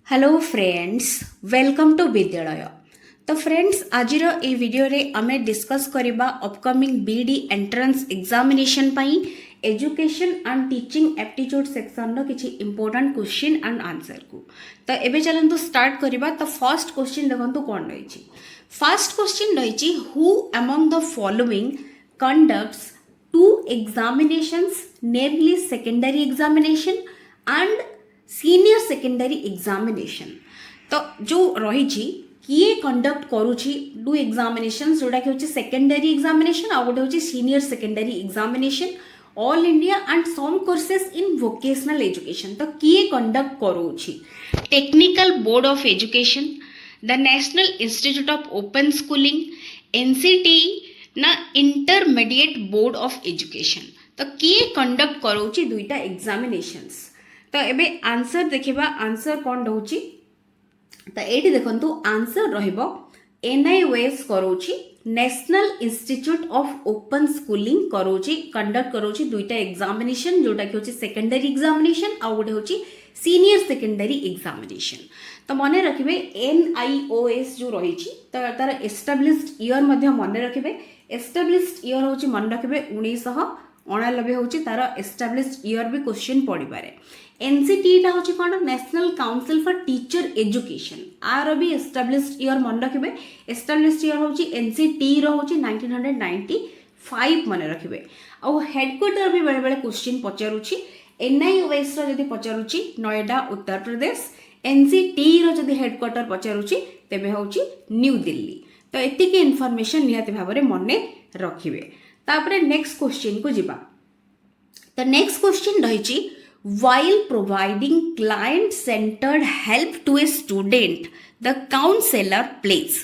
Hello friends, welcome to विद्यालय। तो friends, आज ये वीडियो रे आमे डिस्कस करबा अपकमिंग बीडी एंट्रेंस एग्जामिनेशन पाई education and teaching aptitude section रो किछि इंपोर्टेंट क्वेश्चन एंड आंसर को। तो एबे चलंतु स्टार्ट करबा। तो फर्स्ट क्वेश्चन देखंतु कोन रहिछि। फर्स्ट क्वेश्चन रहिछि, who among the following conducts two examinations, namely secondary examination and senior secondary examination. तो जो रही किए कंडक्ट करुच्ची टू एग्जामिनेशन, जोटा कि होची सेकेंडरी एग्जामिनेशन आ गोटे होची senior secondary examination all India and some courses in vocational education. तो किए कंडक्ट करुच्ची technical board of education, the national institute of open schooling, NCTE ना इंटरमीडिएट बोर्ड ऑफ एजुकेशन। तो किए कंडक्ट करुच्ची दुईटा एग्जामिनेशंस। तो एबे आंसर देखिबा, आंसर कौन रहउची। तो एठी देखंतु आंसर रहिबो एनआईओएस करूची, national institute of open schooling करूची, कंडक्ट करूची दुईटा एग्जामिनेशन, जोटा कि होची सेकेंडरी एग्जामिनेशन आ गोटे होची सीनियर सेकेंडरी एग्जामिनेशन। तो मने रखिबे एनआईओएस जो रहिची, तो तार एस्टाब्लिश्ड ईयर मध्ये मने रखिबे। एस्टाब्लिश्ड ईयर होची मन रखिबे 1999 होची तार एस्टाब्लिश्ड ईयर भी क्वेश्चन पड़ी पारे। एनसीटी टा होची कोन, national council for teacher education, आर भी एस्टाब्लिश्ड ईयर मन रखिबे। एस्टाब्लिश्ड ईयर होची एनसीटी रो होची 1995 मन रखिबे। आ हेडक्वार्टर भी बेले बेले क्वेश्चन पचारुची। एनआईओएस रो जदी पचारुची नोएडा उत्तर प्रदेश, एनसीटी रो जदी हेडक्वार्टर पचारुची तेबे होची न्यू दिल्ली। तो एतिकी इन्फॉर्मेशन निहाती भाबरे मने रखिबे। तापरे नेक्स्ट क्वेश्चन को जिबा। तो नेक्स्ट क्वेश्चन रहिची, while providing client centered help to a student the counselor plays।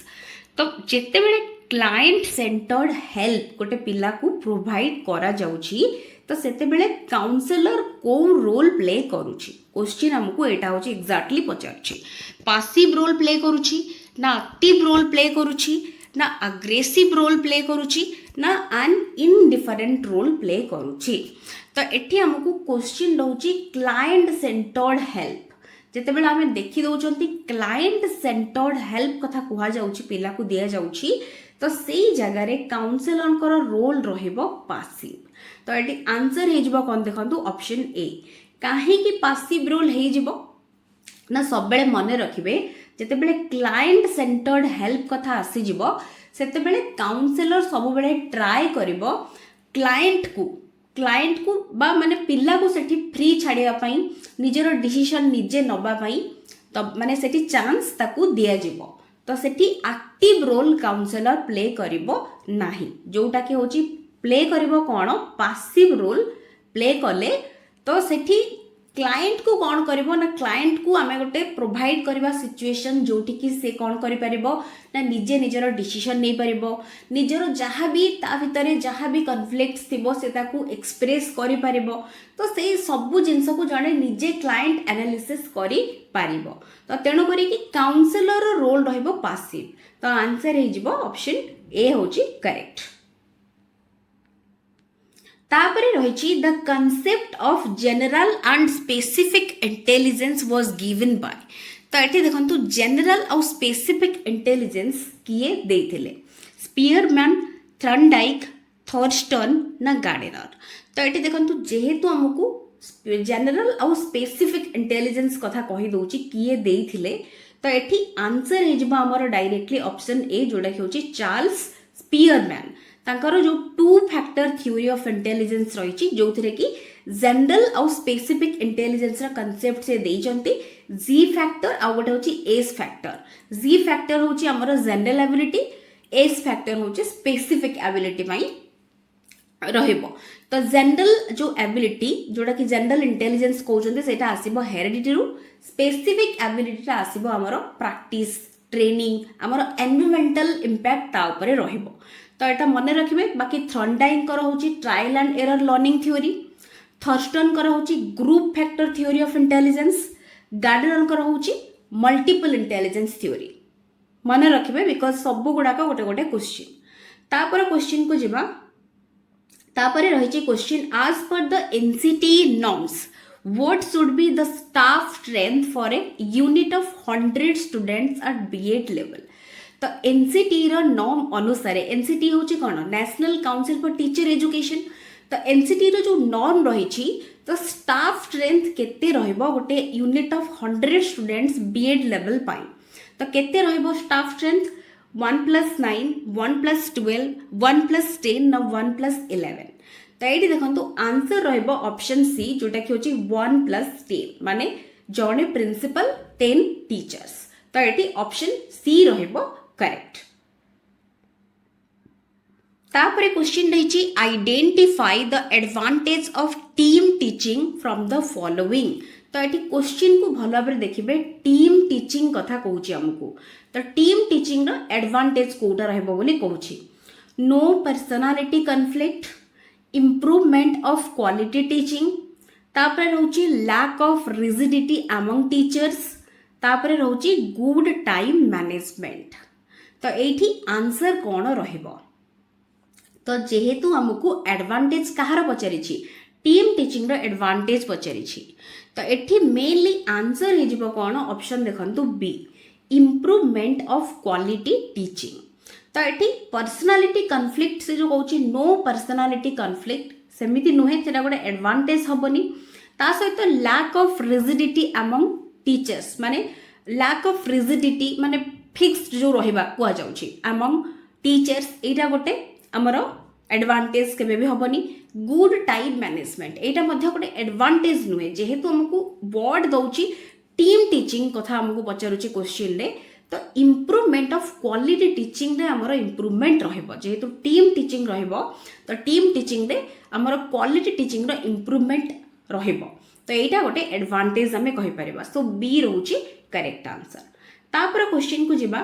तो जेते बेले क्लाइंट सेंटर्ड हेल्प गोटे पिला को प्रोवाइड करा जाउची, तो सेते बेले काउंसलर को रोल प्ले करूची। क्वेश्चन हमको एटा होची एग्जैक्टली पचारची, पासिव रोल प्ले करूची ना एक्टिव रोल प्ले करूची ना अग्रेसिव रोल प्ले करूची ना एन इनडिफरेंट रोल प्ले करूची। तो एठी हमको क्वेश्चन रहउची क्लाइंट सेंटर्ड हेल्प। जेते बेला हमें देखि दउचंती क्लाइंट सेंटर्ड हेल्प कथा कुहा जाउची, पिला को दिया जाउची, तो सेई जगह रे काउंसलर को रोल रहिबो पासिव। तो एठी आंसर हे जिवो कोन देखंतु ऑप्शन ए। काहे कि पासिव रोल हे जिवो ना, सब बेले मने रखिबे जेते बेले क्लाइंट सेंटर्ड हेल्प कथा आसी जिवो सेते बेले काउंसलर सब बेले ट्राई करिवो क्लाइंट को बा माने पिला को सेठी फ्री छाड़िया पाई, निजर डिसीजन निजे नबा पाई, तो माने सेठी चांस ताकू दिया जिवो। तो सेठी एक्टिव रोल काउंसलर प्ले करिवो नाही, जोटा कि होची प्ले करिवो कोन, पासिव रोल प्ले कले। तो सेठी क्लाइंट को कौन करिवो ना, क्लाइंट को आमे गोटे प्रोवाइड करबा सिचुएशन जोठी कि से कौन करि परिबो ना, निजे निजर डिसीजन नै परिबो, निजर जहाँ भी ता भितरे जहाँ भी कॉन्फ्लिक्ट्स थिबो से ताकू एक्सप्रेस करि परिबो। तो से सब जिंस को जणे निजे क्लाइंट एनालिसिस करि परिबो। तो तेणु करी कि काउंसलर रोल रहिबो पासिव। तो आंसर हे जिवो ऑप्शन ए होची करेक्ट। तापरे रहिछि, the concept of general and specific intelligence was given by. तो एठी देखंतु जनरल और स्पेसिफिक इंटेलिजेंस किए देथिले, स्पीयरमैन, थर्नडाइक, थॉर्स्टन ना गार्डनर। तो एठी देखंतु जेहेतु हमकु जनरल और स्पेसिफिक इंटेलिजेंस कथा कहि दउची किए देथिले, तो एठी आंसर हे जिबा हमर डायरेक्टली ऑप्शन ए, जोडा कि होची चार्ल्स स्पीयरमैन। तांकर जो two factor theory of intelligence रही, जो थे कि जनरल और स्पेसिफिक इंटेलिजेंस कंसेप्ट से देइचंती जी फैक्टर आ गोटे होची एस फैक्टर। जी फैक्टर होची हमर जनरल एबिलिटी, एस फैक्टर होची स्पेसिफिक एबिलिटी पई रहइबो। तो जनरल जो एबिलिटी जोटा कि जनरल इंटेलिजेंस कहउचंती सेटा आसीबो हेरिडिटी रु, स्पेसिफिक एबिलिटी ता आसीबो हमर प्रैक्टिस ट्रेनिंग, हमर एनवायरमेंटल इंपैक्ट ता ऊपर रहइबो। तो एटा मने रखिबे। बाकी थर्नडाइक कर होची trial and error learning theory, Thurstone कर होची group factor theory of intelligence, Gardner कर होची मल्टीपल इंटेलिजेंस थ्योरी। मने रखिबे बिकॉज सब गुडा का गोटे गोटे क्वेश्चन। तापर क्वेश्चन को जिबा। तापर रहिची क्वेश्चन, आज पर the NCT norms what should be the staff strength for a unit of 100 students at B.Ed level? तो एनसीटी नॉर्म अनुसार एनसीटी हूँ कौन national council for teacher education तो एनसीटी जो नॉर्म रही तो स्टाफ स्ट्रेंथ केते रहइबो गोटे unit of 100 students BEd level पाई तो केते रहइबो स्टाफ स्ट्रेंथ 1+9 1+12 1+10 ना 1+11 तो ये देखो आंसर रहइबो ऑप्शन सी जोटा कि होची 1+10 माने जणे प्रिंसिपल 10 टीचर्स तो ये ऑप्शन सी रहइबो करेक्ट। तापरे क्वेश्चन रही identify the advantage of team teaching from the following तो ये क्वेश्चन को भल भाव देखिए टीम टीचिंग कथा कहूँ आमको तो टीम टीचिंग रो एडवांटेज कोटा रहबो बोली कहूँ no personality conflict improvement of quality teaching तापरे रहउची lack of rigidity among teachers तापरे रहउची गुड टाइम मैनेजमेंट तो एठी आंसर कौन रहइबो तो जेहेतु आमको एडवांटेज कहार पचारि टीम टीचिंग रो एडवांटेज पचारि तो एठी मेनली आंसर हे जिवो कौन ऑप्शन देखंतु B improvement of quality teaching तो एठी पर्सनालिटी कन्फ्लिक्ट से जो कहूँ नो पर्सनालिटी कन्फ्लिक्ट सेमिति नुहे सेटा गोटे एडवांटेज हबनी ता सहित lack of rigidity among teachers माने लैक ऑफ रिजिडिटी माने फिक्स्ड जो रहिबा कुआ जाउची अमंग टीचर्स एटा गोटे आमर एडवांटेज केबे भी हबनी गुड टाइम मैनेजमेंट एटा मध्य गोटे एडवांटेज नुहे जेहेतु हमको वर्ड दउची टीम टीचिंग कथा हमको पचारुची क्वेश्चन रे तो इम्प्रूवमेंट ऑफ क्वालिटी टीचिंग रे हमर इम्प्रूवमेंट रहइबो जेहेतु टीम टीचिंग रहइबो तो टीम टीचिंग रे हमर क्वालिटी टीचिंग रो इम्प्रूवमेंट रहइबो तो एटा गोटे एडवांटेज हमें कहि परिबा सो बी रहउची करेक्ट आंसर। तापर क्वेश्चन को जिबा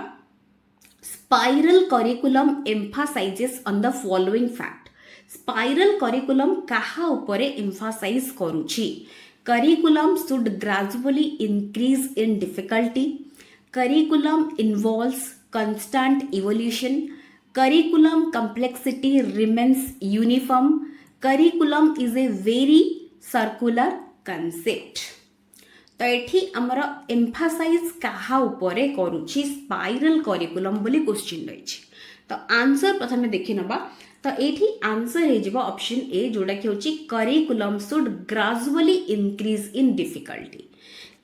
spiral curriculum emphasises on the following fact spiral curriculum कहा उपरे एम्फासाइज करूची curriculum should gradually increase in difficulty curriculum involves constant evolution curriculum complexity remains uniform curriculum is a very circular concept तो ये आमर emphasise कहा उपरे करुछि spiral curriculum बोली question रही तो आंसर प्रथम देखि नबा तो ये आंसर हे जिवो ऑप्शन ए जोड़ा कि होछि curriculum should gradually increase in difficulty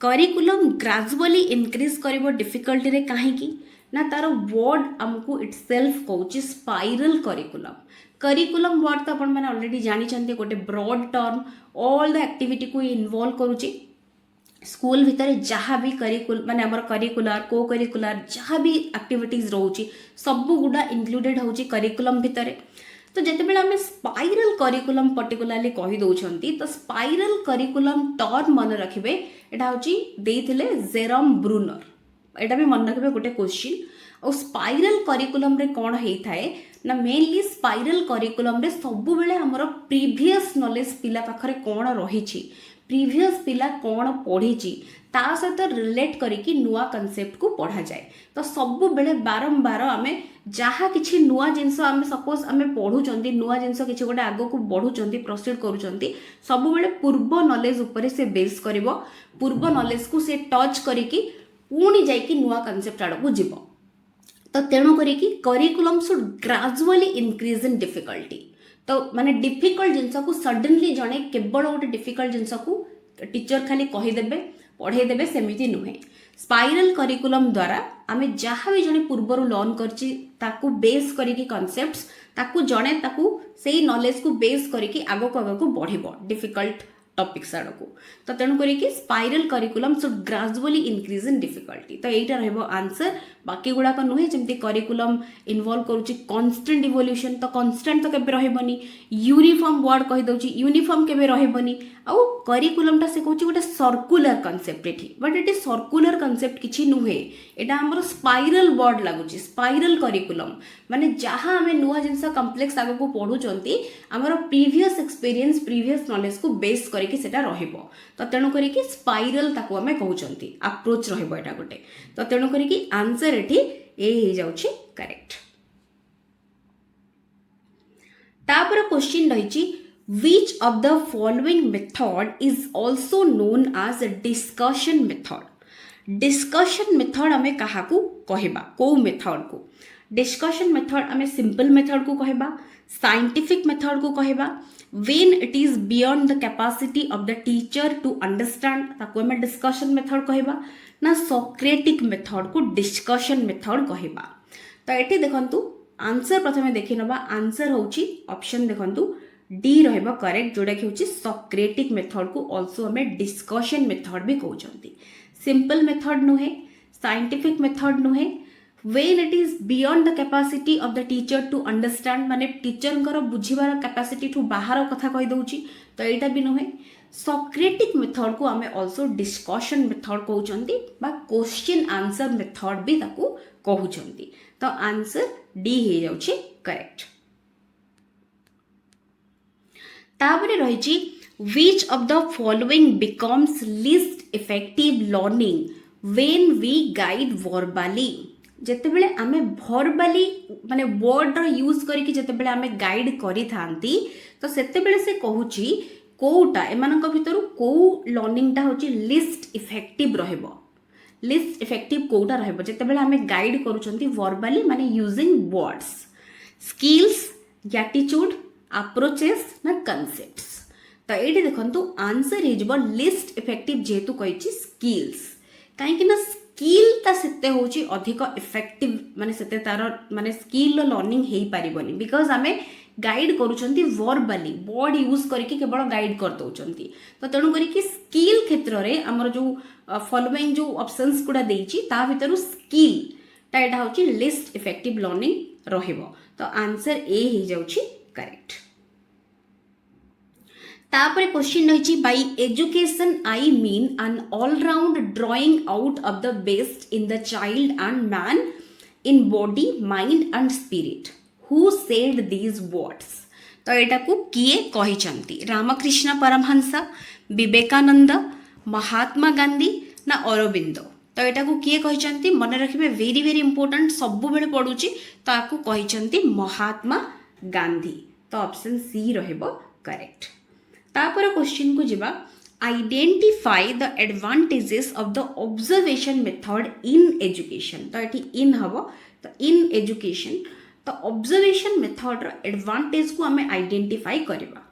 curriculum gradually increase करिवो डिफिकल्टी रे काहे की ना तार वर्ड आमको इटसेल्फ कहूँ स्पाइरल करिकुलम करिकुलम वर्ड तो अपन मैंने ऑलरेडी जानी चंते गोटे broad term all the activity को इन्वॉल्व करुछि स्कूल भितर जहाँ भी माने हमर करिकुलर को करिकुलर जहाँ भी एक्टिविटीज रोची सब गुडा इंक्लूडेड होची करिकुलम भितर तो जितेबाला आम स्पाइरल करिकुलम पर्टिकुलाली कही दौरान तो स्पाइरल करिकुलम टर्म मन रखिए यहाँ हूँ जेरम ब्रूनर यहाँ भी मन रखिए गोटे क्वेश्चन और स्पाइरल करिकुलम रे कौन होता है ना मेनली स्पाइरल करिकुलम रे सब बेले हमर प्रीवियस नॉलेज पिला पाखरे कौन रही प्रीवियस पिला कौन पढ़ी ता सहित रिलेट करिकी नुआ कनसेप्ट को पढ़ा जाए तो सब बेले बारंबार आम जहाँ किसी नुआ जिनस आम सपोज आम पढ़ुंट नुआ जिनस किसी गोटे आग को बढ़ुंट प्रोसीड करुँच सब बेले पूर्व नॉलेज उपरे से बेस करिवो पूर्व नॉलेज को से टच करिकी पुणी जाइकी नुआ कनसेप्ट आड़ को जीव तो तेणु करिकी curriculum should gradually increase in difficulty तो माने डिफिकल्ट जिनस को सडनली जड़े केवल गोटे डिफिकल्ट जिनस को टीचर खाली कहीदेवे पढ़ेदेवे सेमिति नुहे स्पाइरल करिकुलम द्वारा आम जहाँ भी जड़े पूर्वर लर्न कर बेस करिकी कॉन्सेप्ट्स ताकू जड़े ताकू से नॉलेज को बेस करिकी आग को बढ़िबो डिफिकल्ट टॉपिक्स आड़ को तो तेणु करिकी spiral curriculum should gradually increase in difficulty तो यहीटा रहइबो आंसर बाकी गुड़ाक नुहे जमती करिकुलम इन्वॉल्व करुच्ची कन्स्टेंट इवोल्यूशन तो कन्स्टेंट तो केबे रहइबनी यूनिफॉर्म वर्ड कहि दउची यूनिफॉर्म केबे रहइबनी आउ करिकुलमटा से कहूँ गोटे सर्कुलर कनसेप्ट एठी बट एटी सर्कुलर कनसेप्ट किछि नुहे एटा हमर स्पाइरल वर्ड लागुची स्पाइरल करिकुलम माने जहाँ आम नुआ जिनस कम्प्लेक्स आग को पढ़ुचंती हमर प्रीवियस एक्सपीरियंस प्रीवियस नॉलेज को बेस करके सेटा रहिबो तो तेणु करिकी स्पाइरल ताको आमे कहउचंती अप्रोच रहिबो एटा गोटे तो तेणु करिकी आंसर एठी ए हे जाउची करेक्ट तापर question रहिची which of the following method is also known as a discussion method? Discussion method आमे काहाकू कहबा को मेथड को डिस्कशन मेथड आमे सिंपल मेथड को कहबा साइंटिफिक मेथड को कहबा when it is beyond the capacity of the teacher to understand ताको आमे डिस्कशन मेथड कहबा ना सॉक्रेटिक मेथड को डिस्कशन मेथड कहबा। तो एठी देखंतु आंसर प्रथमे देखि नबा आंसर होची ऑप्शन देखंतु डी रहबा करेक्ट जोडा कि होची सॉक्रेटिक मेथड को आल्सो हमें डिस्कशन मेथड भी कहउचंती। सिंपल मेथड नुहे साइंटिफिक मेथड नुहे when it is beyond the capacity of the teacher to understand माने टीचर कर बुझिबार कैपेसिटी ठू बाहर कथा कहि दउची तो एटा भी नुहे। सॉक्रेटिक मेथड को हमें आल्सो डिस्कशन मेथड कहउचंती बा क्वेश्चन आंसर मेथड भी ताकू कहउचंती। तो आंसर डी हे जाउची करेक्ट। तापरे रहिची which of the following becomes least effective learning when we guide verbally? जेतेबेले आमे verbally माने word रो यूज करिकि जेतेबेले आमे गाइड करि थांती तो सेतेबेले से कहूची कोउटा एमानक भितरु को लर्निंग टा होची लीस्ट इफेक्टिव रहबो। लीस्ट इफेक्टिव कोउटा रहबो जेतेबेले आमे गाइड करूचंती verbally माने using words skills attitude approaches ना कॉन्सेप्ट्स। तो ये देखो आंसर हो लिस्ट इफेक्टिव जेहेतु कही स्किल्स कहीं स्किल से होची अधिक इफेक्टिव माने सेते तार माने स्किल लर्निंग हो पारिबनी बिकॉज आमे गाइड करूचंती वर्बली वर्ड यूज करके केवल गाइड कर दउचंती। तो तेणु करी स्किल क्षेत्र रे हमर जो फॉलोइंग जो ऑप्शंस गुडा देइची ता भितरु स्किल ता एटा होची लिस्ट इफेक्टिव लर्निंग रहइबो। तो आंसर ए हे जाउची करेक्ट। तापर क्वेश्चन रही by education I mean an all round drawing out of the best in the child and man in body mind and spirit who said these words. तो एटा को किए कहिचंती रामकृष्ण परमहंस विवेकानंद महात्मा गांधी ना अरविंद। तो एटा को किए कहिचंती मन रखिबे वेरी वेरी इंपोर्टेंट सब बेले पडुची तो आकु कहिचंती महात्मा गांधी। तो ऑप्शन सी रहबो करेक्ट। तापर क्वेश्चन को जिबा identify the advantages of the observation method in education. तो एठी इन हबो तो इन एजुकेशन तो ऑब्जर्वेशन मेथड रो एडवांटेज को हमें आइडेंटिफाई करबा।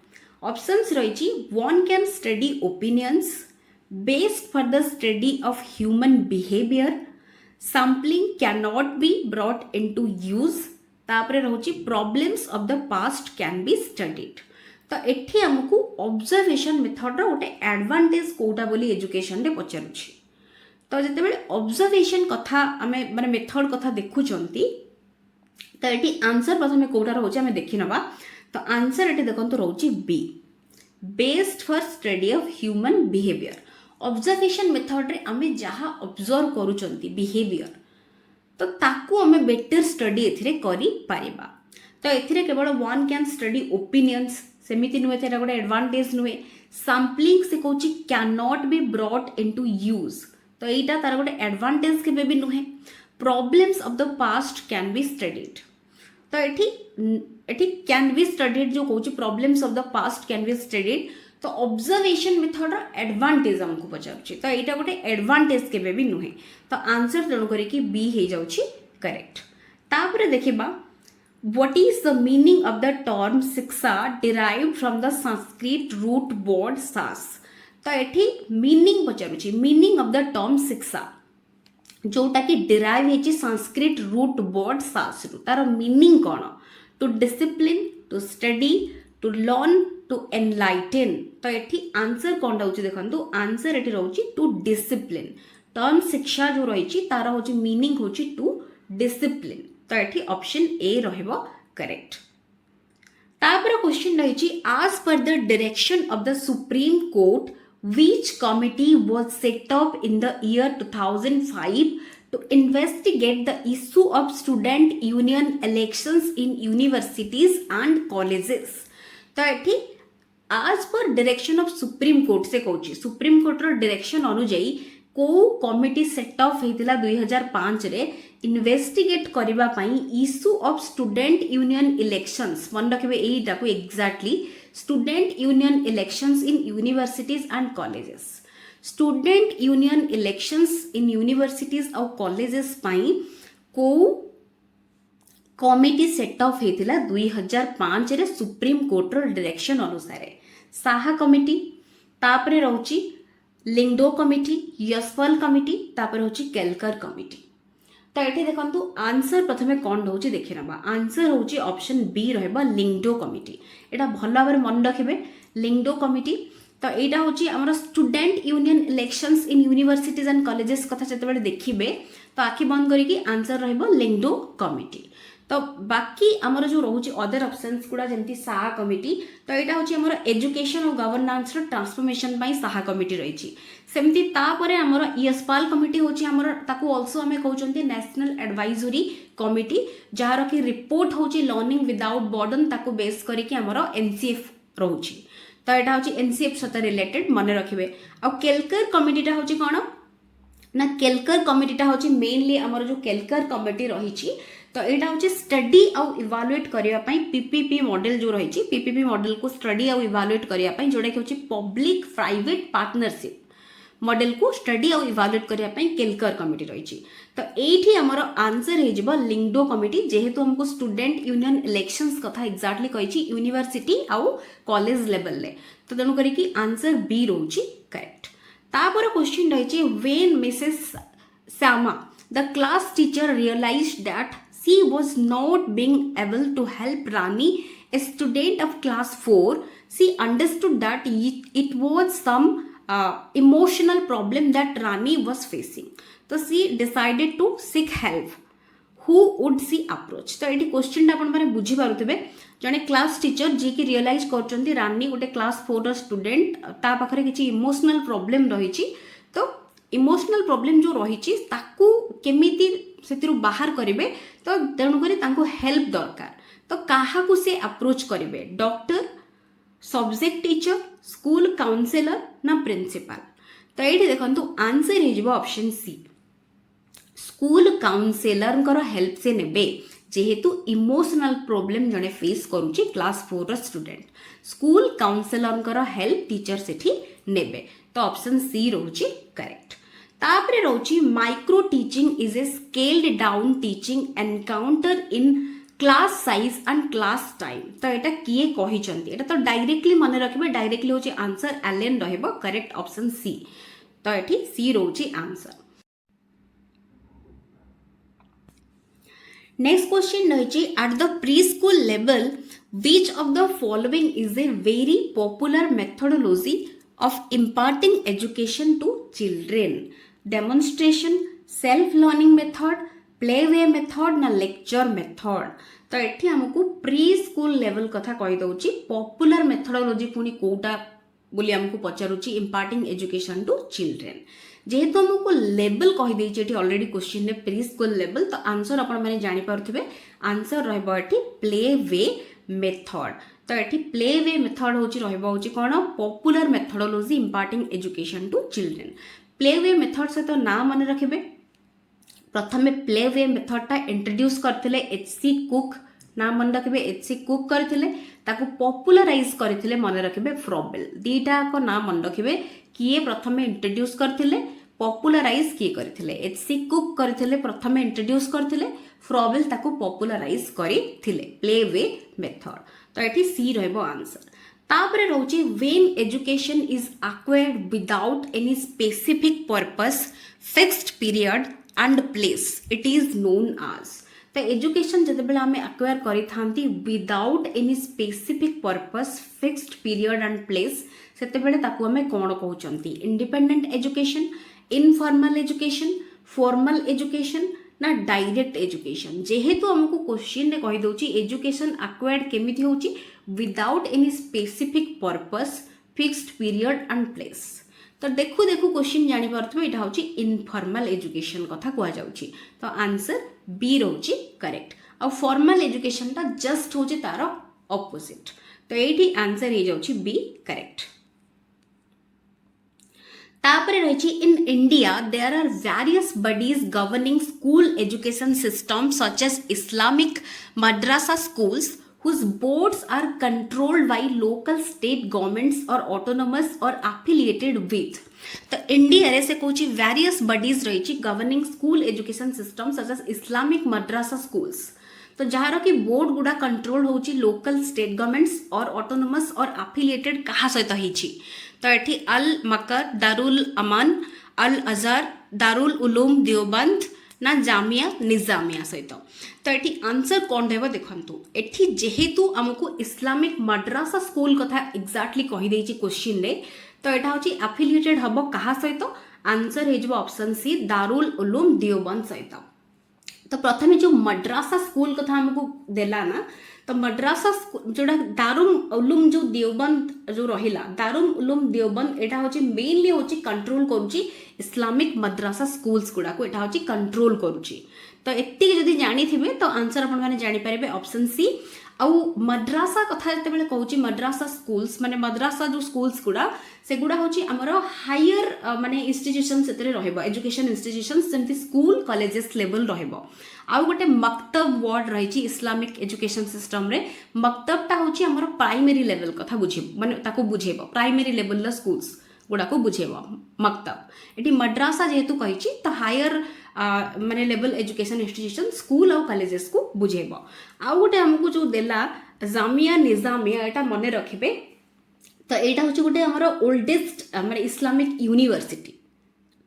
ऑप्शंस रहिची one can study opinions based for the study of human behaviour sampling can not be brought into use तापर रहुची problems of the past can be studied. तो एठी हमकू ऑब्जर्वेशन मेथड रो गोटे एडवांटेज कोटा बोली एजुकेशन रे पचारुछि। तो जते बेले ऑब्जर्वेशन कथा आमे माने मेथड कथा देखुचंती तो एठी आंसर प्रथमे कोटा रहउछि आमे देखि नबा। तो आंसर एठी देखंतु रहउछि B based for study of human behaviour. Observation method रे आमे जहा ऑब्जर्व करूचंती बिहेवियर तो ताकू आमे बेटर स्टडी एथिरे करि पारिबा। तो एथिरे केवल वन कैन स्टडी ओपिनियंस सेमिति नुहे तेरा गोटे एडवांटेज नुहे सैम्पलिंग से कहूँ can not be brought into use तो यहाँ तार गोटे एडवांटेज केबे भी नुहे। Problems of the past can be studied तो एठी कैन बी स्टडीड जो कहूँ problems of the past can be studied तो ऑब्जर्वेशन मेथड एडवांटेज हमको पचारुछि तो यहाँ गोटे एडवांटेज केबे भी नुहे। तो आंसर तेणु करिकी बी हे जाउछि करेक्ट। तापर देखिबा what is the meaning of the term शिक्षा derived from the Sanskrit root word sas। तो एठी मीनिंग पचारुछि मीनिंग ऑफ द टर्म शिक्षा जोटा कि डिराइव हेछि संस्कृत रूट वर्ड सास रु तार मीनिंग कोन to discipline to study to learn to enlighten. तो एठी आंसर कोन रहउछि देखंतु आंसर एठी रहउछि टू डिसिप्लिन। टर्म शिक्षा जो रहिछि तार होछि मीनिंग होछि टू डिसिप्लिन। तो एठी ऑप्शन ए रहबो करेक्ट। तापर क्वेश्चन रहिछि as per the direction of the Supreme Court which committee was set up in the year 2005 to investigate the issue of student union elections in universities and colleges। तो एठी as per direction of Supreme Court से कहउछि supreme court रो direction अनुଯାयी को committee set up हेतिला 2005 रे investigate करिबा पई issue of student union elections मन रखबे एटा को exactly student union elections in universities and colleges student union elections in universities और colleges पाई को कमिटी सेट ऑफ होता 2005 रे सुप्रीम कोर्ट रो डायरेक्शन अनुसार साहा कमिटी तापरे रहउची लिंगडो कमिटी यशपाल कमिटी तापर होची केलकर कमिटी तो ये देखो आंसर प्रथमे कौन रोचे देखि नबा आंसर होची ऑप्शन बी रहबा लिंगडो कमिटी एटा भल भाव मन रखिबे लिंगडो कमिटी तो यहाँ हूँ आम student union elections in universities and colleges कथा जिते देखिए तो आखि बंद करके आंसर रहिबो लिंगडो कमिटी तो बाकी आमर जो रोचे अदर ऑप्शंस गुड़ा जमती साहा कमिटी तो यहाँ हूँ आमर एजुकेशन और गवर्नांस ट्रांसफॉर्मेशन पाई साहा कमिटी रही सेमती तापरे आमर यशपाल कमिटी हूँ आमर ताकू ऑल्सो आम कहते नेशनल एडवाइजरी कमिटी जार कि रिपोर्ट हूँ लर्निंग विदाउट बर्डन ताकू बेस करके आमर एनसीएफ रोचे तो यहाँ हूँ एनसीएफ सहित रिलेटेड मन रखिए आ केलकर कमिटीटा हूँ कौन ना केलकर कमिटीटा हूँ मेनली आमर जो केलकर कमिटी रही तो यहाँ हूँ स्टडी आउ इवालुएट करने पीपीपी मॉडल जो रही पीपीपी मॉडल को स्टडी आउ इवालुएट करने जोटा कि हूँ पब्लिक प्राइवेट पार्टनरशिप मॉडल को स्टडी आउ इवालुएट करने केलकर कमिटी रही तो ये आमर आंसर हो लिंगडो कमिटी जेहेतु हमको स्टूडेंट यूनियन इलेक्शंस कथा एक्जाक्टली कही यूनिवर्सिटी आउ कॉलेज लेवल ले तो तेणु करी आंसर बी रोची करेक्ट तापर क्वेश्चन रही when Mrs Shyama the class teacher realised that she was not being able to help Rani, a student of class 4. She understood that it was some emotional problem that Rani was facing. So she decided to seek help. Who would she approach? तो ये question अपन मैंने बुझी पारुथिबे जने class teacher जी की realise करचंती रानी गोटे class 4 रो student ता पाखरे किछि इमोशनल प्रॉब्लम रहिछि तो इमोशनल प्रॉब्लम जो रहिछि ताकू केमिति सेतिरु बाहर करिवे तो तेणुकरी तांको हेल्प दरकार तो काहाकू से अप्रोच करिवे doctor subject teacher school counsellor ना प्रिंसिपल तो ये देखो आंसर हो option C school counsellor help से नेबे जेहेतु इमोशनल प्रॉब्लम जने फेस करूची क्लास 4 रो student school counsellor help teacher सेठी नेबे तो ऑप्शन सी रोची करेक्ट तापरे रोची micro teaching is a scaled down teaching encounter in class size and class time तो यहाँ किए कही तो डायरेक्टली मन रखिए डायरेक्टली हूँ आंसर एलेन रहिबो करेक्ट ऑप्शन सी तो ये सी रोची आंसर नेक्स्ट क्वेश्चन रही at the pre school level which of the following is a very popular methodology of imparting education to children demonstration self learning method play way method ना lecture method तो ये आमको pre school level कथा कही दउची popular methodology पुनी कोटा बोली हमको पचारुची imparting education to children जेहेतु हमको लेवल कही देछि ऑलरेडी क्वेश्चन ने प्री स्कूल लेवल तो आंसर अपन माने जानि पारथिबे आंसर रहबो एठी प्ले वे मेथड तो ये प्ले वे मेथड होची रहबो होची कोन popular methodology imparting education to children play way method से तो ना मन रखिबे प्रथमे प्ले वे मेथडटा इंट्रोड्यूस करथिले एचसी कुक ना मन रखिबे एचसी कुक करथिले ताको पॉपुलराइज करथिले मन रखिबे फ्रॉबेल दीटा को ना मन रखिबे किए प्रथमे इंट्रोड्यूस करथिले पॉपुलराइज किए करथिले एचसी कुक करथिले प्रथमे इंट्रोड्यूस करथिले फ्रॉबेल ताको पॉपुलराइज करथिले प्ले वे मेथड तो एठी सी रहबो आंसर तापरे रहउची when education is acquired without any specific purpose fixed period and place it is known as तो एजुकेशन जिते आम एक्वायर करी without any specific purpose fixed period and place से आम कौन कहते independent education informal education formal education ना direct education जेहेतु आमको क्वेश्चन ने कही दउची एजुकेशन एक्वायर्ड केमिति होची without any specific purpose fixed period and place तो देखु देखु क्वेश्चन जानी पारथबे एटा होची इनफॉर्मल एजुकेशन कथा कुआ जाउची तो आंसर बी रोची करेक्ट और फॉर्मल एजुकेशन ता जस्ट होची तार ऑपोजिट तो एठी आंसर हे जाउची बी करेक्ट तापरे रही in India there are various bodies governing school education system such as Islamic madrasa schools whose boards are controlled by local state governments or autonomous or affiliated with. तो India रे से कोची various bodies रही governing school education system such as Islamic madrasa schools तो जार कि board गुडा control होची local state governments or autonomous or affiliated कहा सहित होईची तो एठी अल मकर दारुल अमान अल अजहर दारुल उलूम देवबंद ना जामिया निजामिया सहित तो ये आंसर कौन रहा देखु एठी जेहेतु आमको इस्लामिक मद्रासा स्कूल कथा एक्जाक्टली कहीदे क्वेश्चन रे तो यहाँ हूँ affiliated हम क्या सहित आंसर हो ऑप्शन सी दारुल उलूम देवबंद सहित तो प्रथम जो मद्रासा स्कूल कथा हमको देला ना तो मद्रासा जोड़ा दारुल उलूम जो देवबंद जो रहिला दारुल उलूम देवबंद यहाँ हूँ मेनली हूँ कंट्रोल करुच्ची इस्लामिक मद्रासा स्कूल्स गुड़ा को यहाँ हूँ कंट्रोल करुच्ची तो एति जदि जानी थे तो आंसर आपण मैंने जानीपारे ऑप्शन सी आउ मद्रासा कथा जिते कहूँ मद्रासा स्कूल्स माने मद्रासा जो स्कूल्स गुड़ा से गुड़ा हूँ आमर हायर माने इंस्टीट्यूशन से एजुकेशन इंस्टीट्यूशन सेमती स्कूल कॉलेजेस लेवल रहिबो आउ गोटे मक्तब वर्ड रही इस्लामिक एजुकेशन सिस्टम रे मक्तबटा हूँ आमर प्राइमरी लेवल कथा बुझे माने ताको बुझेबो प्राइमरी लेवल स्कूल्स गुड़ा को बुझेबो मक्तब ये मद्रासा जेहेतु कही तो हायर माने लेवल एजुकेशन इंस्टीट्यूशन स्कूल और कॉलेजेस को बुझेब आउ गोटे आमको जो देला जामिया निजामिया यहाँ मन रखिए तो यहाँ हूँ गोटे आमर ओल्डेस्ट माने इस्लामिक यूनिवर्सिटी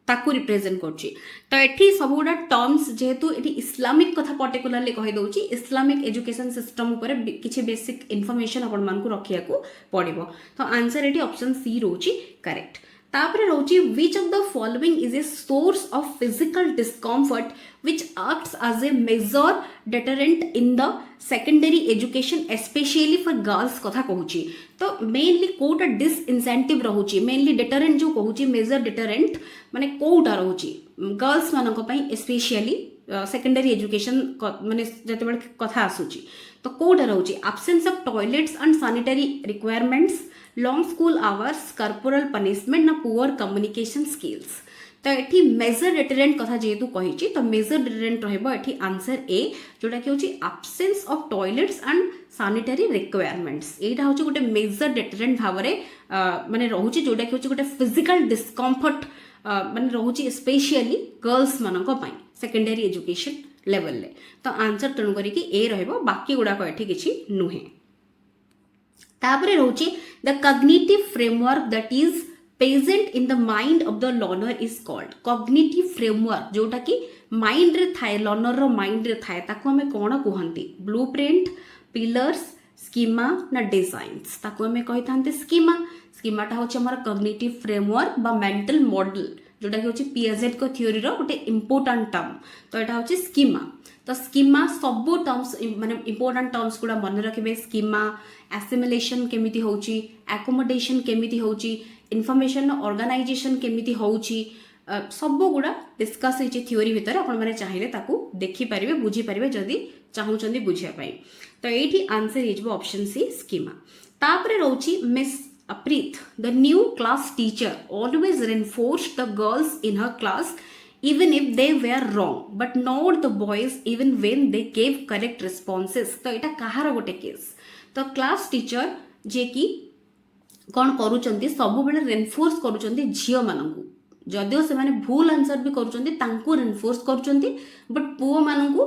ताकू रिप्रेजेंट करछि तो एठी सब गुड़ा टर्म्स जेहेतु एठी इस्लामिक कथा पर्टिकुलरली कहि दउछि इस्लामिक एजुकेशन सिस्टम ऊपर किछि बेसिक इन्फॉर्मेशन आपण मानकु रखिया को पड़िबो तो आंसर एठी ऑप्शन सी रोछि करेक्ट तापरे रोची which of the following is a source of physical discomfort which acts as a major deterrent in the secondary education especially for girls कथा कहूची तो मेनली कोटा डिसइंसेंटिव रहूची मेनली डेटरेंट जो कहूची major deterrent माने Kota रहूची girls मानक पई स्पेशली सेकेंडरी एजुकेशन माने जते बड़ कथा आसुची तो कोटा रहूची absence of toilets and sanitary requirements long school hours corporal punishment ना पुअर कम्युनिकेशन स्किल्स तो ये मेजर डेटरेंट कथा जेहेतु कही तो मेजर डेटरेंट रही आंसर ए जोटा कि हूँ absence of toilets and sanitary requirements यहाँ हूँ गोटे मेजर डेटरेंट भाव में माने रोचे जोटा कि हूँ गोटे फिजिकल डिस्कम्फर्ट माने रोचे स्पेशली गर्ल्स मानक सेकेंडरी एजुकेशन लेवल ले तो आंसर तेणु करके ए रहिबो बाकी गुड़ाक ये किसी नुहे तापरे रोचे the cognitive framework that is present in the mind of the learner is called cognitive framework जोटा कि माइंड रे थाए लर्नर रो माइंड रे थाए ताको हमें कोन कहंती ब्लूप्रिंट पिलर्स स्कीमा ना डिजाइन्स ताको हमें कहि थांते स्कीमा स्कीमाटा होचे हमर कॉग्निटिव फ्रेमवर्क बा मेंटल मॉडल जोटा कि होचे पियाजेट को थ्योरी रो गोटे इंपोर्टेंट टर्म तो एटा होचे स्कीमा तो स्कीमा सब टर्म्स माने इंपोर्टेंट टर्म्स गुड़ा मन रखिबे स्कीमा एसिमिलेशन केमिति होची एकोमोडेशन केमिति होची इनफॉरमेशन ऑर्गेनाइजेशन केमिति होची सब गुड़ा डिस्कस होची थ्योरी भितर आपण माने चाहिए ताकू देखि परिबे बुझी परिबे जदी चाहूचंदी बुझिया पई तो एठी आंसर हिजबो ऑप्शन सी स्कीमा तापरे रहउची miss Apreet the new class teacher always reinforced the girls in her class even if they were wrong but not the boys even when they gave correct responses तो एटा कहार गोटे case तो class teacher जे कि कौन करूचंती सब बेले रेनफोर्स करूचंती झियो मानंकु जदिओ से माने भूल आंसर भी करूचंती तांको रेनफोर्स करूचंती बट पुओ मानंकु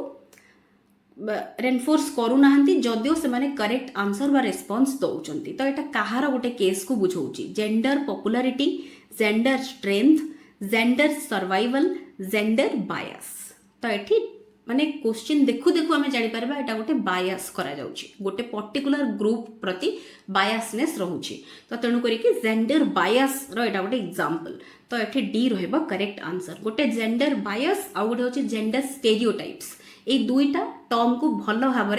रेनफोर्स करू नाहंती जदिओ से माने करेक्ट आंसर बा रेस्पॉन्स दउचंती तो एटा कहार गोटे केस को बुझौची gender popularity gender strength gender survival gender bias तो ये माने क्वेश्चन देखु देखु आम जापर यहाँ गोटे बायस करा गोटे पर्टिकुलर ग्रुप प्रति बायसनेस रोचे तो तेणुक जेंडर बायस रहा गोटे एग्जांपल तो ये डी रहा करेक्ट आंसर गोटे जेंडर बायस आउ गोटे हूँ जेंडर स्टेरियोटाइप्स ये दुईटा टर्म को भल भाव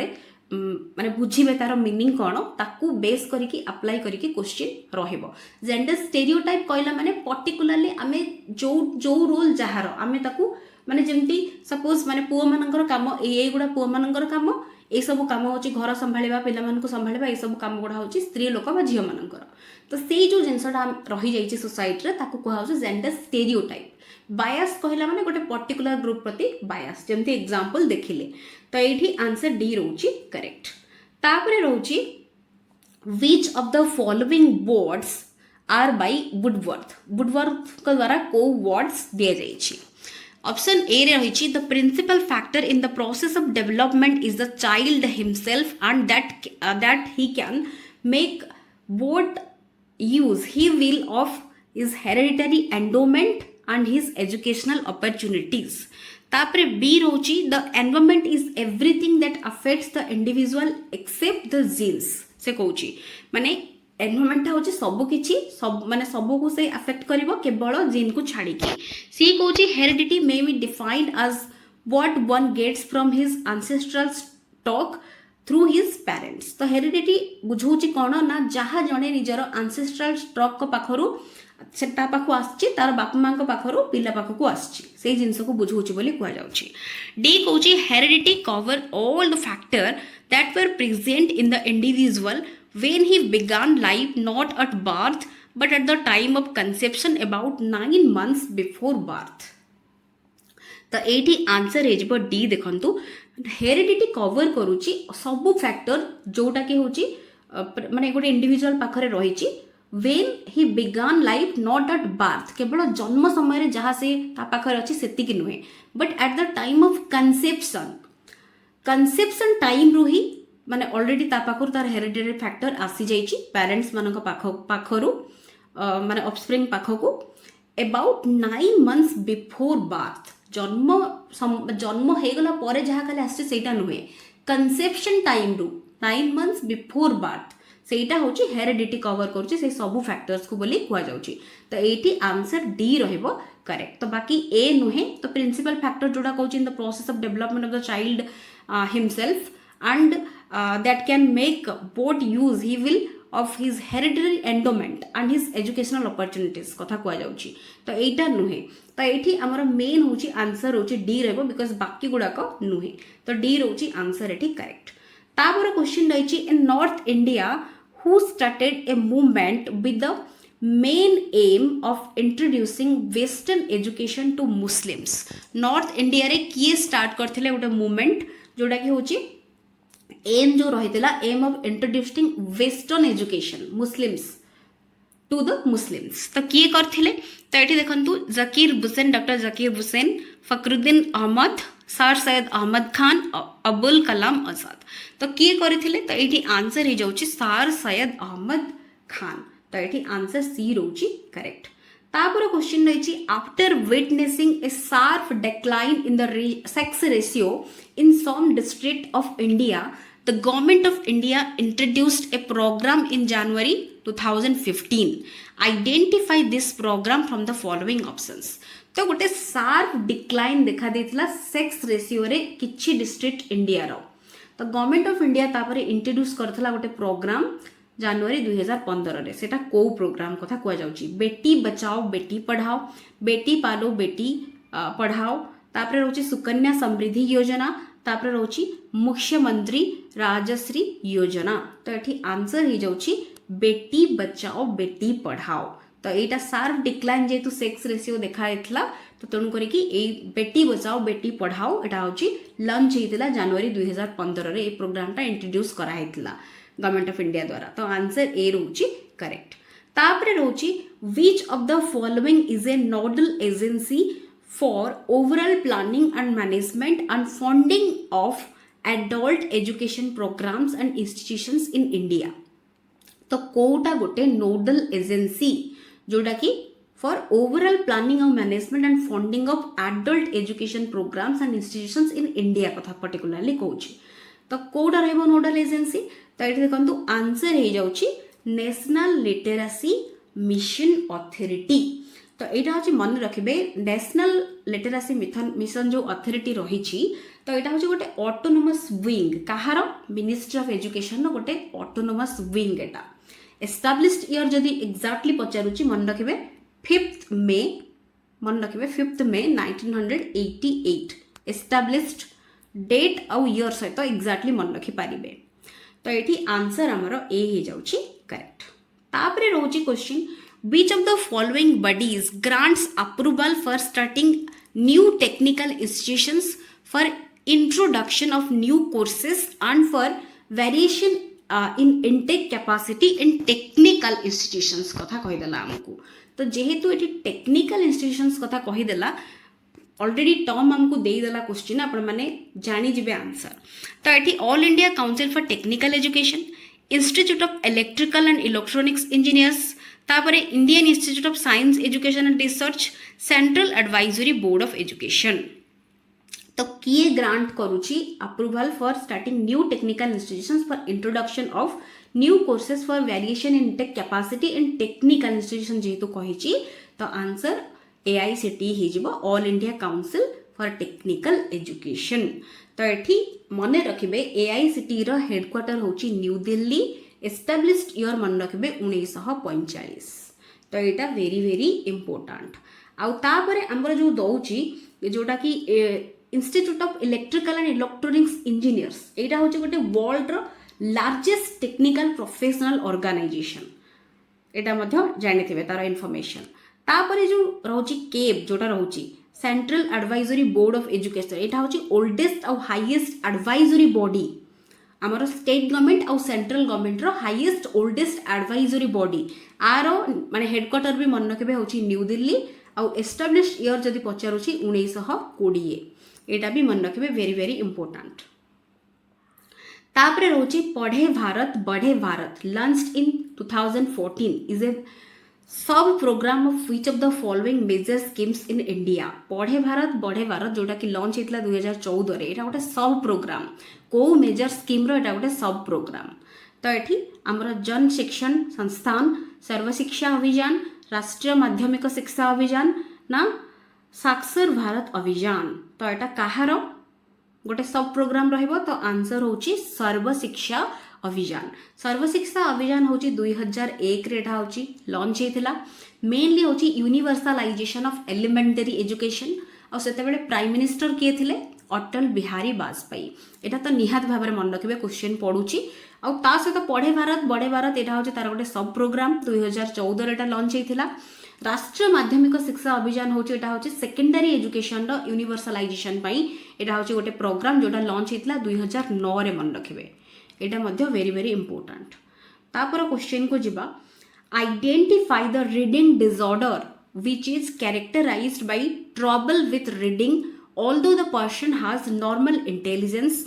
माने बुझे तार मीनिंग कौन ताकू बेस करके अप्लाई करके क्वेश्चन रहिबो जेंडर स्टेरियोटाइप कहला माने पर्टिकुलरली आमे जो जो रोल जहार आमे ताकू माने जेमती सपोज माने पुओ मानकर काम ए गुडा पुओ मानकर काम ए सब काम होची घर संभाळिबा पिला मानकु संभाळिबा ए सब काम गुडा होची स्त्री लोक बा झियो मानकर तो सेई जो जिंसटा रही जाईची सोसाइटी रे ताकू कहा होची जेंडर स्टेरियोटाइप बायस कहला माने गोटे पर्टिकुलर ग्रुप प्रति बायस जेमती एग्जांपल देखिले तो ये आंसर डी रोची करेक्ट तापरे रोची which of the following words are by Woodworth Woodworth का द्वारा को वर्ड्स दिया जाइछि ऑप्शन ए रे रही the principal factor in the process of development is the child himself and that he can make both use he will of his hereditary endowment and his educational opportunities तापरे B रोची the environment is everything that affects the individual except the genes से कहूची माने environment होची सब किछि सब माने सब को से अफेक्ट करिवो केवल जीन को छाड़ी की सी कहूची heredity may be defined as what one gets from his ancestral stock through his parents तो हेरिडिटी बुझौची कौन ना जहाँ जड़े निजर आंसेस्ट्राल स्टॉक पाखरु सेटा पाखु आछि तार बापा मां पाखरु पिला पाखकु आछि से जिंस को बुझौची बोली कुआ जाउछि डी कहूची heredity cover all the factor that were present in the individual when he began life not at birth but at the time of conception about 9 months before birth तो एटी आंसर हो डी देखंतु heredity cover करुची सबु factor जोटा कि होची माने गोटे इंडिविजुअल पाखरे रहिची when he began life not at birth केवल जन्म समय रे जहाँ से ता पाखरे अछि सेति कि नुहे but at the time of conception time रु ही माने ऑलरेडी ता पाखरु तार हेरिडिटरी फैक्टर आसी जाइची पेरेंट्स मानक पाखरु माने ऑफस्प्रिंग पाखकु अबाउट 9 months बिफोर बर्थ जन्म हेगला परे जहाँ खाली आसे सेटा नुहे कंसेप्शन टाइम रु 9 months बिफोर बर्थ सेटा होची हेरिडिटी कवर करूची से सब फैक्टर्स को बोली कुआ जाउची तो एटी आंसर डी रहइबो करेक्ट तो बाकी ए नुहे तो प्रिंसिपल फैक्टर जोड़ा कहूची in the process of development of the child himself and that can make both use he will of his hereditary endowment and his educational opportunities कथा कुआ जाउची तो एटा नुहे तो एठी हमर मेन होची आंसर होची डी रहबो बिकॉज़ बाकी गुडा को नुहे तो डी रोची आंसर एठी करेक्ट तापर क्वेश्चन रहिची in north India who started a movement with the main aim of introducing western education to Muslims north India रे किए स्टार्ट करथिले गोटे मूवमेंट जोडा कि होची एम जो रही aim of introducing western education Muslims to the Muslims तो किए करथिले तो ये देखंतु जकीर हुसैन डॉक्टर जकीर हुसैन फखरुद्दीन अहमद सर सैयद अहमद खान अबुल कलाम आजाद तो किए करथिले तो ये आंसर हो जाउची सर सैयद अहमद खान तो ये आंसर सी रोची करेक्ट तापर क्वेश्चन रही after witnessing A sharp decline in the sex ratio in some district of India, the government of India introduced a program in January 2015. Identify this program from the following options. तो गोटे sharp decline देखा देथिला sex ratio रे किछि district India रो तो government of India तापरे introduce करथला गोटे programme जनवरी 2015 रे सेटा को प्रोग्राम कथा कुआ जाउची बेटी बचाओ बेटी पढ़ाओ बेटी पालो बेटी पढ़ाओ तापरे रोची सुकन्या समृद्धि योजना तापर रोची मुख्यमंत्री राजश्री योजना तो ये आंसर हो जाउची बेटी बचाओ बेटी पढ़ाओ तो यहाँ शार्प डिक्लाइन जेतु सेक्स रेशियो देखाइथिला तो तेणु करिकी ए बेटी बचाओ बेटी पढ़ाओ एटा होची लंच होइतिला जनवरी 2015 रे ए प्रोग्रामटा इंट्रोड्यूस कराइतिला गवर्नमेंट ऑफ इंडिया द्वारा तो आंसर ए रोची करेक्ट तापर रोची which of the following is a nodal agency for overall planning and management and funding of adult education programs and institutions in India तो कोटा गोटे नोडल एजेंसी जोड़ा कि for overall planning and management and funding of adult education programs and institutions in India कथा particularly कहूची तो कोटा रहबो nodal agency तो एठी देखंतु आंसर हे जाउची नेशनल लिटरेसी मिशन अथॉरिटी तो यहाँ हूँ मन रखिए नेशनल लिटरेसी मिशन जो अथॉरिटी रही तो यहाँ हूँ गोटे autonomous wing Kahar ministry of education गोटे ऑटोनोमस विंग एटा एस्टाब्लिश्ड ईयर जदि एक्जाक्टली पचारूची मन रखिए 5th May मन रखिए 5th May 1988 एस्टाब्लिश्ड डेट आउ ईयर सहित एक्जाक्टली मन रखिपारे तो ये आंसर आमर ए हो जाउची करेक्ट तापरे रोची question which of the following bodies grants approval for starting new technical institutions for introduction of new courses and for variation in intake capacity in technical institutions कथा कहीदेला आमको। तो जेहेतु ये टेक्निकल इंस्टीट्यूशंस कथा कहीदेला ऑलरेडी टर्म आमको देदेला question आपण मैंने जानीजे answer. तो ये all India council for technical education, institute of electrical and electronics engineers, तापर Indian institute of science education and research, central advisory board of education. तो किए ग्रांट करुची approval for starting new technical institutions for introduction of new courses for variation in tech capacity in technical institution जेहेतु कही। तो answer AICTE हो all India council for technical education. तो ये मन रखिए AICTE रो हेडक्वार्टर होची न्यू दिल्ली, एस्टाब्लिश्ड ईयर मन रखिए 1945। तो यहाँ वेरी वेरी इंपोर्टाट। आउे आमर जो दौची जोटा कि institute of electrical and electronics engineers, यहाँ हूँ गोटे world largest technical professional organisation. यहाँ जानी तार इनफॉरमेशन। तापर जो रोची केब जोटा रोची central advisory board of education, यहाँ हूँ ओल्डेस्ट आउ हाईएस्ट एडवाइजरी बॉडी आमर स्टेट गवर्नमेंट आउ सेंट्रल गवर्नमेंट रो हाईएस्ट ओल्डेस्ट एडवाइजरी बॉडी। आर माने हेडक्वार्टर भी मन रखिए हूँ न्यू दिल्ली आउ एस्टाब्लिश्ड ईयर जदि पचारुची 1920। यहाँ भी मन रखिए वेरी वेरी इंपोर्टाट। तापरे रोची Padhe Bharat Badhe Bharat launched in 2014 is a sub programme of which of the following major schemes in India. Padhe Bharat Badhe Bharat जोटा कि लॉन्च होता 2014 रे, यहाँ गोटे सब प्रोग्राम को मेजर स्कीम रो यहाँ गोटे सब प्रोग्राम। तो ये आमर जन शिक्षण संस्थान, सर्वशिक्षा अभियान, राष्ट्रीय माध्यमिक शिक्षा अभियान ना साक्षर भारत अभियान। तो यहाँ कहार गोटे सब प्रोग्राम रहिबो। तो आंसर होची सर्वशिक्षा अभियान। सर्वशिक्षा अभियान होची 2001 रे एटा होची लॉन्च हेतिला। मेनली होची यूनिवर्सलाइजेशन ऑफ एलिमेंटरी एजुकेशन। और सेते बेले प्राइम मिनिस्टर किए थिले अटल बिहारी वाजपेयी। एटा तो निहात भाबरे मन रखिबे क्वेश्चन पडुची। आ ता सहित पढ़े भारत बढ़े भारत एटा होची तार गोटे सब प्रोग्राम 2014 रे एटा लॉन्च हेतिला। राष्ट्रीय माध्यमिक शिक्षा अभियान होची एटा होची सेकेंडरी एजुकेशन रो यूनिवर्सलाइजेशन पई एटा होची गोटे प्रोग्राम जोटा लॉन्च हेतिला 2009 रे मन रखिबे। एटा मध्य वेरी वेरी इंपोर्टेंट। तापर क्वेश्चन को जिबा identify the reading disorder which is characterized by trouble with reading although the person has normal intelligence.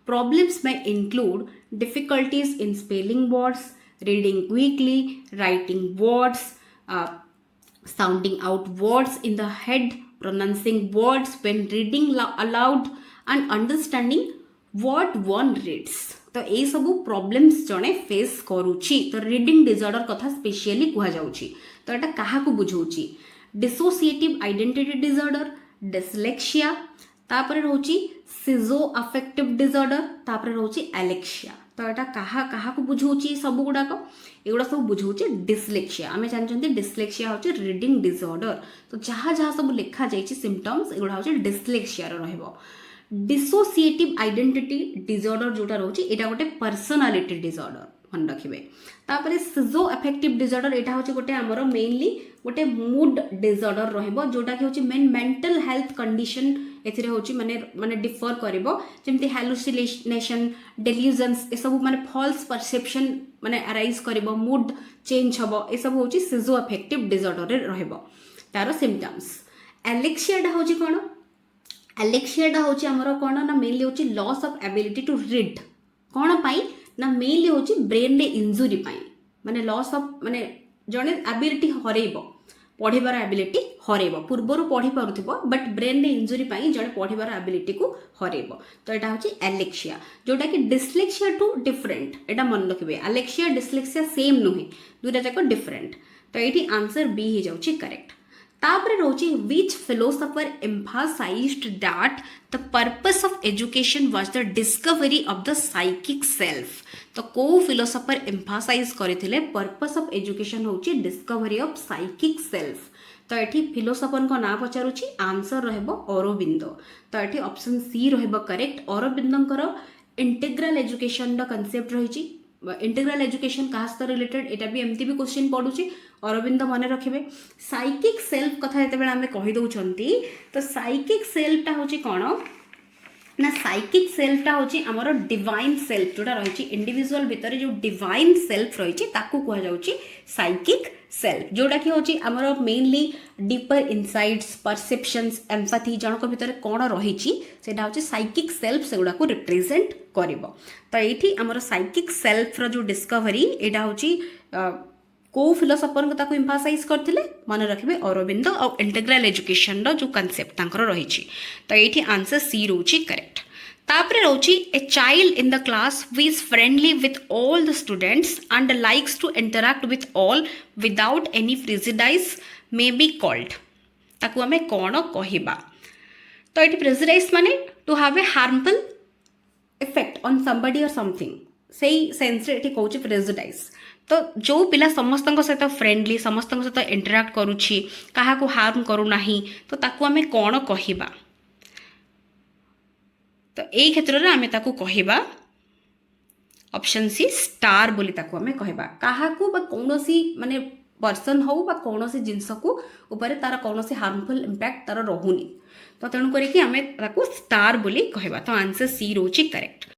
Problems may include difficulties in spelling words, reading quickly, writing words, sounding out words in the head, pronouncing words when reading aloud, and understanding what one reads. तो ये सब problems जने face करूची। तो reading disorder कथा specially कह जाउची। तो एटा काहा को बुझौची डिसोसिएटिव आइडेंटिटी डिसऑर्डर, डिसलेक्सिया, तापर होची सिजो अफेक्टिव डिसऑर्डर, तापर होची एलेक्सिया। तो एटा काहा को बुझौची सब गुडाक एगुड़ा सब बुझौची डिसलेक्सिया। आमे जानचंती डिसलेक्सिया होची रीडिंग डिसऑर्डर। तो जहाँ जहाँ सब लिखा जाइछि सिम्पटम्स एगुड़ा होची डिसलेक्सिया रो रहबो। डिसोसिएटिव आइडेंटिटी डिसऑर्डर जोटा रोची एटा गोटे पर्सनालिटी डिसऑर्डर मन रखिबे। तापरे सिजो अफेक्टिव डिसऑर्डर एटा होची गोटे हमरो मेनली गोटे मूड डिसऑर्डर रहबो जोटा कि होची मेंटल हेल्थ कंडीशन एथिरे होची माने डिफर करबो। जेमति हैलुसिनेशन, डेल्यूजन्स ए सब माने फॉल्स परसेप्शन माने अराइज करबो, मूड चेंज हबो। ए सब होची सिजो अफेक्टिव डिसऑर्डर रे रहबो तारो सिम्पटम्स। एलेक्सियाटा होची कोन एलेक्सियाटा हूँ आमर कौन ना मेनली हूँ loss of ability to read. कौन पाई ना मेनली हूँ ब्रेन रे इंजुरी पाई माने लॉस ऑफ माने जड़े एबिलिटी हरइब पढ़िबार एबिलिटी हरइब पूर्वर पढ़ी पारुथिबो बट ब्रेन रे इंजुरी पाई जड़े पढ़िबार एबिलिटी को हरइब। तो यहाँ हूँ एलेक्सिया जोटा कि डिसलेक्सिया टू डिफरेंट। एटा मन रखिबे एलेक्सिया डिसलेक्सिया सेम नुहे दुटा जाक डिफरेंट। तो ये आंसर बी हो जाउची करेक्ट। तापरे रोची which philosopher emphasized that the purpose of education was the discovery of the psychic self। तो को फिलोसोफर एम्फासाइज करथिले पर्पस ऑफ एजुकेशन होची डिस्कवरी ऑफ साइकिक सेल्फ। तो ये फिलोसोफर को ना पचारुची आंसर रहबो अरबिंदो। तो ये ऑप्शन सी रहबो करेक्ट। अरबिंदोंकर इंटीग्रल एजुकेशन द कांसेप्ट रहिची। इंटीग्रल एजुकेशन कहा सहित रिलेटेड एटा भी एमती भी क्वेश्चन पड़ुची अरबिंद मन रखिए। साइकिक सेल्फ कथा जिते आम कही दौरान तो साइकिक सेल्फटा हूँ कौन ना साइकिक सेल्फटा होची आमर डिवाइन सेल्फ जोटा रही इंडिविजुअल भितर जो डिवाइन सेल्फ रही कहुची साइकिक सेल्फ जोटा कि होची आमर mainly deeper insights perceptions empathy जनक भितर कौन रही सेटा होची साइकिक सेल्फ से गुड़ा को रिप्रेजेंट करिवो। तो ये आमर साइकिक सेल्फ रो जो डिस्कवरी एटा होची को फिलोसफर को इम्फासाइज करते मन रखिए अरविंद और इंटेग्रल एजुकेशन रो जो कॉन्सेप्ट तांकर रही। तो ये आंसर सी रोची करेक्ट। तापरे रोची a child in the class who is friendly with all the students and likes to interact with all without any prejudice may be called ताकू आमे कौन कहबा। तो ये प्रेजुडाइज माने to have a harmful effect on somebody और something से sense रे कहूँ प्रेजुडाइज। तो जो पिला समस्त सहित फ्रेंडली समस्त सहित इंटरैक्ट करुच्ची क्या हार्म करूना तो ताकू आमे कौन कहबा। तो यही क्षेत्र में आम ताकू कहबा ऑप्शन सी स्टार बोली ताकू आमे कहबा क्या कौन सी माने पर्सन हो बा कौन सी जिनस को ऊपर तार कौन सी हार्मफुल इम्पैक्ट तार रहुनी। तो तेणु करके आमे ताकू स्टार बोली कहबा। तो आंसर सी रोची करेक्ट।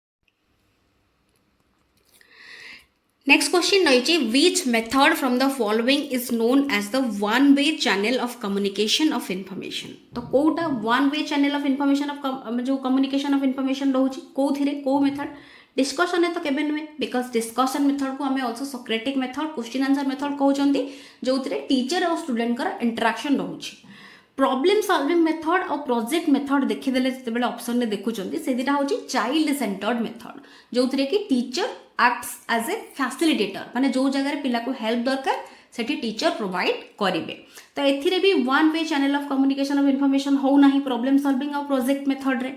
नेक्स्ट क्वेश्चन रही which method from the following is known as the one way channel of communication of information. तो कोटा one way channel of information of जो कम्युनिकेशन ऑफ इनफॉरमेशन रोचे कौ मेथड डिस्कशन है तो केबे नुहे बिकज डिस्कशन मेथड को आम also Socratic method question answer method कहते जो टीचर और स्टूडेंट इंटराक्शन रोचे। प्रॉब्लम सॉल्विंग मेथड और प्रोजेक्ट मेथड देखीदे जो ऑप्शन में देखुं से दुटा हूँ चाइल्ड सेंटर्ड मेथड जो कि teacher acts as a facilitator माने जो जगह पिला को हेल्प दरकार सेठी टीचर प्रोवाइड करेंगे। तो एथिरे भी one way channel of communication of information हो ना प्रॉब्लम सॉल्विंग और प्रोजेक्ट मेथड रे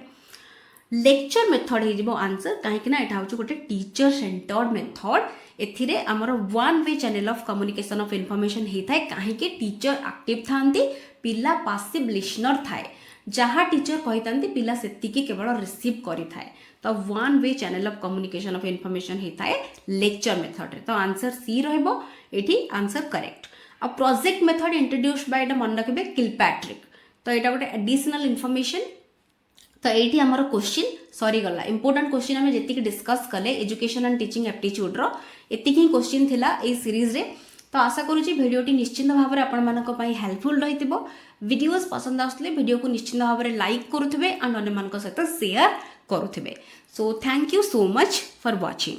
लेक्चर मेथड हो आंसर कहीं यहाँ हूँ गोटे टीचर सेंटर्ड मेथड। एथिरे आमर one way channel of communication of information होता है कहीं टीचर एक्टिव थांती पिला पासिव लिसनर थाए जहाँ टीचर कही पिला से केवल रिसीव करी थाए। तो one way channel of communication of information होता है लेक्चर मेथड रे। तो आंसर सी रहिबो एठी आंसर करेक्ट। आ प्रोजेक्ट मेथड इंट्रोड्यूस्ड बाय एटा मन रखिबे किलपैट्रिक। तो एटा गोटे एडिशनल इनफॉरमेशन। तो ये आमर क्वेश्चन सरी गला इंपोर्टेंट क्वेश्चन आम जी डिस्कस कले एजुकेशन एंड टीचिंग एप्टीट्यूड एति ही क्वेश्चन थिला ए सीरीज रे। तो आशा करुँची भिडियोटी निश्चिंत भाव में आपण हेल्पफुल रही वीडियोस पसंद आसले वीडियो को निश्चिंत भाव में लाइक करुवे एंड अन्य सहित शेयर करुवे। So thank you so much for watching.